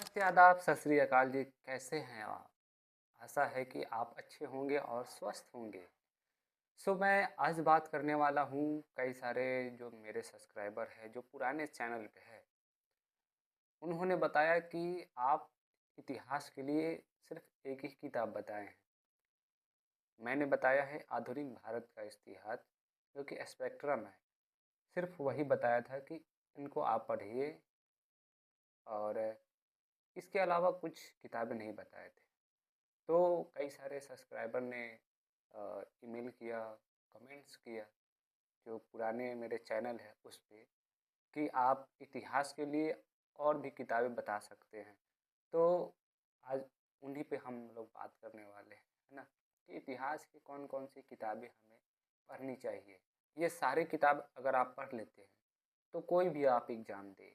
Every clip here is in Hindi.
नमस्ते, आदाब, सत श्री अकाल जी। कैसे हैं आप? आशा है कि आप अच्छे होंगे और स्वस्थ होंगे। मैं आज बात करने वाला हूँ, कई सारे जो मेरे सब्सक्राइबर हैं, जो पुराने चैनल पे है, उन्होंने बताया कि आप इतिहास के लिए सिर्फ एक ही किताब बताए हैं। मैंने बताया है आधुनिक भारत का इतिहास, जो कि स्पेक्ट्रम है। सिर्फ वही बताया था कि इनको आप पढ़िए, और इसके अलावा कुछ किताबें नहीं बताए थे। तो कई सारे सब्सक्राइबर ने ईमेल किया, कमेंट्स किया, जो पुराने मेरे चैनल है उस पे, कि आप इतिहास के लिए और भी किताबें बता सकते हैं। तो आज उन्हीं पे हम लोग बात करने वाले हैं, है ना, कि इतिहास की कौन कौन सी किताबें हमें पढ़नी चाहिए। ये सारी किताब अगर आप पढ़ लेते हैं तो कोई भी आप एग्ज़ाम दे,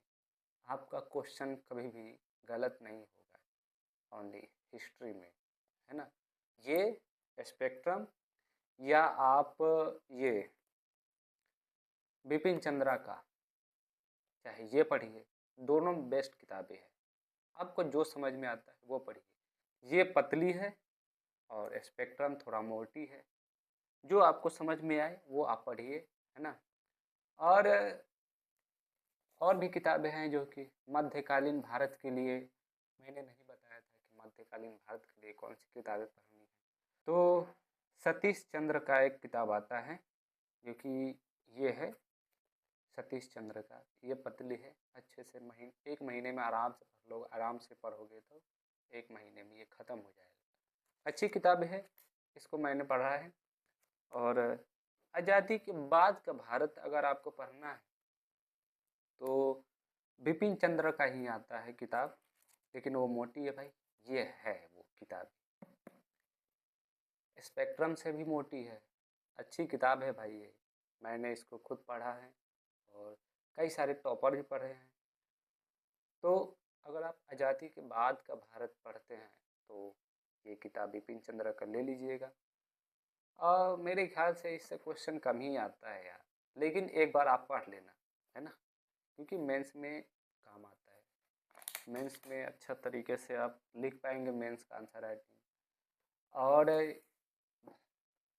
आपका क्वेश्चन कभी भी गलत नहीं होगा। ओनली हिस्ट्री में, है ना, ये स्पेक्ट्रम, या आप ये बिपिन चंद्रा का चाहे ये पढ़िए, दोनों बेस्ट किताबें हैं। आपको जो समझ में आता है वो पढ़िए। ये पतली है और स्पेक्ट्रम थोड़ा मोटी है। जो आपको समझ में आए वो आप पढ़िए, है ना। और और भी किताबें हैं जो कि मध्यकालीन भारत के लिए, मैंने नहीं बताया था कि मध्यकालीन भारत के लिए कौन सी किताबें पढ़नी है। तो सतीश चंद्र का एक किताब आता है, जो कि ये है सतीश चंद्र का। ये पतली है, अच्छे से एक महीने में आराम से पढ़ लो। आराम से पढ़ोगे तो एक महीने में ये ख़त्म हो जाएगा। अच्छी किताब है, इसको मैंने पढ़ा है। और आज़ादी के बाद का भारत अगर आपको पढ़ना है तो बिपिन चंद्र का ही आता है किताब, लेकिन वो मोटी है भाई। ये है वो किताब, स्पेक्ट्रम से भी मोटी है। अच्छी किताब है भाई ये, मैंने इसको खुद पढ़ा है और कई सारे टॉपर भी पढ़े हैं। तो अगर आप आज़ादी के बाद का भारत पढ़ते हैं तो ये किताब बिपिन चंद्र का ले लीजिएगा। और मेरे ख्याल से इससे क्वेश्चन कम ही आता है यार, लेकिन एक बार आप पढ़ लेना, है ना, क्योंकि मेंस में काम आता है। मेंस में अच्छा तरीके से आप लिख पाएंगे मेंस का आंसर राइटिंग। और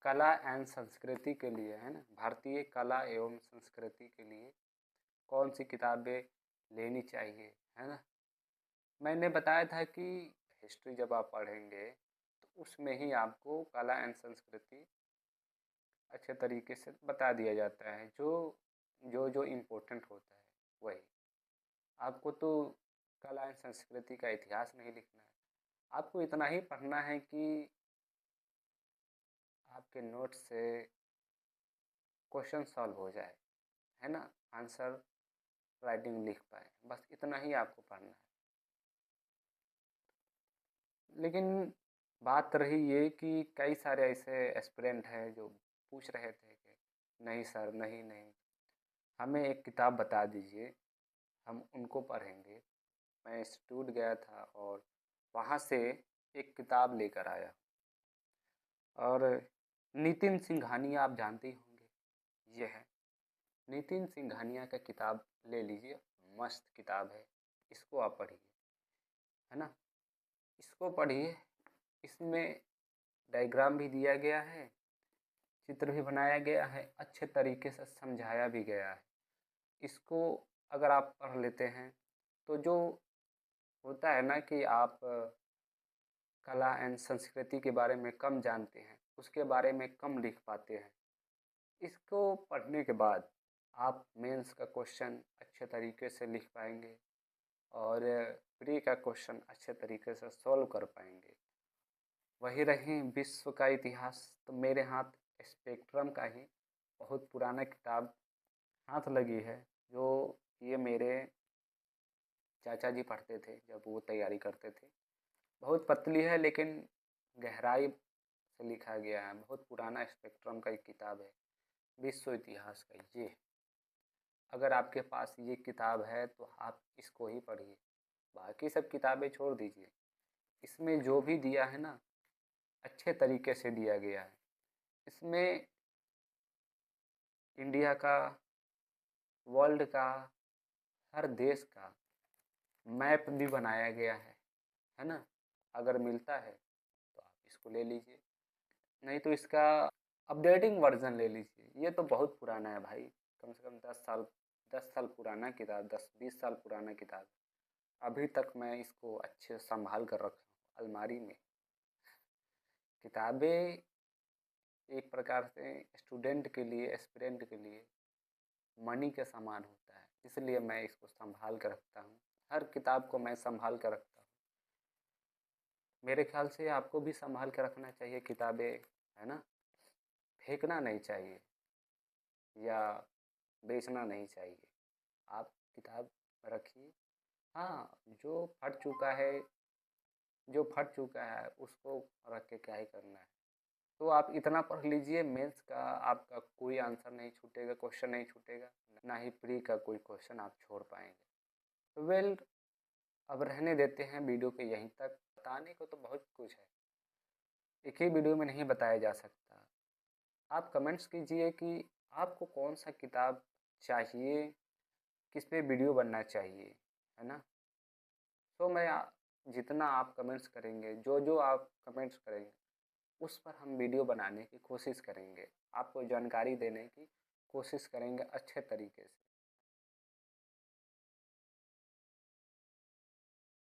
कला एवं संस्कृति के लिए, है ना, भारतीय कला एवं संस्कृति के लिए कौन सी किताबें लेनी चाहिए, है ना। मैंने बताया था कि हिस्ट्री जब आप पढ़ेंगे तो उसमें ही आपको कला एवं संस्कृति अच्छे तरीके से बता दिया जाता है। जो जो जो इम्पोर्टेंट होता है वही। आपको तो कला एवं संस्कृति का इतिहास नहीं लिखना है, आपको इतना ही पढ़ना है कि आपके नोट से क्वेश्चन सॉल्व हो जाए, है ना, आंसर राइटिंग लिख पाए, बस इतना ही आपको पढ़ना है। लेकिन बात रही ये कि कई सारे ऐसे एस्पिरेंट हैं जो पूछ रहे थे कि नहीं सर, नहीं नहीं, हमें एक किताब बता दीजिए, हम उनको पढ़ेंगे। मैं इंस्टीट्यूट गया था और वहाँ से एक किताब लेकर आया। और नितिन सिंघानिया आप जानते ही होंगे, ये है नितिन सिंघानिया का किताब। ले लीजिए, मस्त किताब है, इसको आप पढ़िए, है ना। इसको पढ़िए, इसमें डायग्राम भी दिया गया है, चित्र भी बनाया गया है, अच्छे तरीके से समझाया भी गया है। इसको अगर आप पढ़ लेते हैं तो जो होता है ना कि आप कला एंड संस्कृति के बारे में कम जानते हैं, उसके बारे में कम लिख पाते हैं। इसको पढ़ने के बाद आप मेंस का क्वेश्चन अच्छे तरीके से लिख पाएंगे और प्री का क्वेश्चन अच्छे तरीके से सॉल्व कर पाएंगे। वही रही विश्व का इतिहास, तो मेरे हाथ स्पेक्ट्रम का ही बहुत पुराना किताब हाथ लगी है, जो ये मेरे चाचा जी पढ़ते थे जब वो तैयारी करते थे। बहुत पतली है लेकिन गहराई से लिखा गया है। बहुत पुराना स्पेक्ट्रम का एक किताब है, विश्व इतिहास का ये। अगर आपके पास ये किताब है तो आप इसको ही पढ़िए, बाकी सब किताबें छोड़ दीजिए। इसमें जो भी दिया है ना, अच्छे तरीके से दिया गया है। इसमें इंडिया का, वर्ल्ड का, हर देश का मैप भी बनाया गया है ना। अगर मिलता है तो आप इसको ले लीजिए, नहीं तो इसका अपडेटिंग वर्जन ले लीजिए। ये तो बहुत पुराना है भाई, कम से कम 10 साल, 10 साल पुराना किताब, 10-20 साल पुराना किताब। अभी तक मैं इसको अच्छे से संभाल कर रखा हूँ अलमारी में। किताबें एक प्रकार से स्टूडेंट के लिए, एस्पिरेंट के लिए मनी के समान होता है, इसलिए मैं इसको संभाल कर रखता हूँ। हर किताब को मैं संभाल कर रखता हूँ। मेरे ख्याल से आपको भी संभाल कर रखना चाहिए किताबें, है ना। फेंकना नहीं चाहिए या बेचना नहीं चाहिए। आप किताब रखिए। हाँ, जो फट चुका है उसको रख के क्या ही करना है। तो आप इतना पढ़ लीजिए, मेंस का आपका कोई आंसर नहीं छूटेगा, क्वेश्चन नहीं छूटेगा, ना ही प्री का कोई क्वेश्चन आप छोड़ पाएंगे। तो वेल, अब रहने देते हैं वीडियो के यहीं तक। बताने को तो बहुत कुछ है, एक ही वीडियो में नहीं बताया जा सकता। आप कमेंट्स कीजिए कि आपको कौन सा किताब चाहिए, किस पे वीडियो बनना चाहिए, है ना। तो मैं जितना आप कमेंट्स करेंगे, जो जो आप कमेंट्स करेंगे उस पर हम वीडियो बनाने की कोशिश करेंगे, आपको जानकारी देने की कोशिश करेंगे अच्छे तरीके से।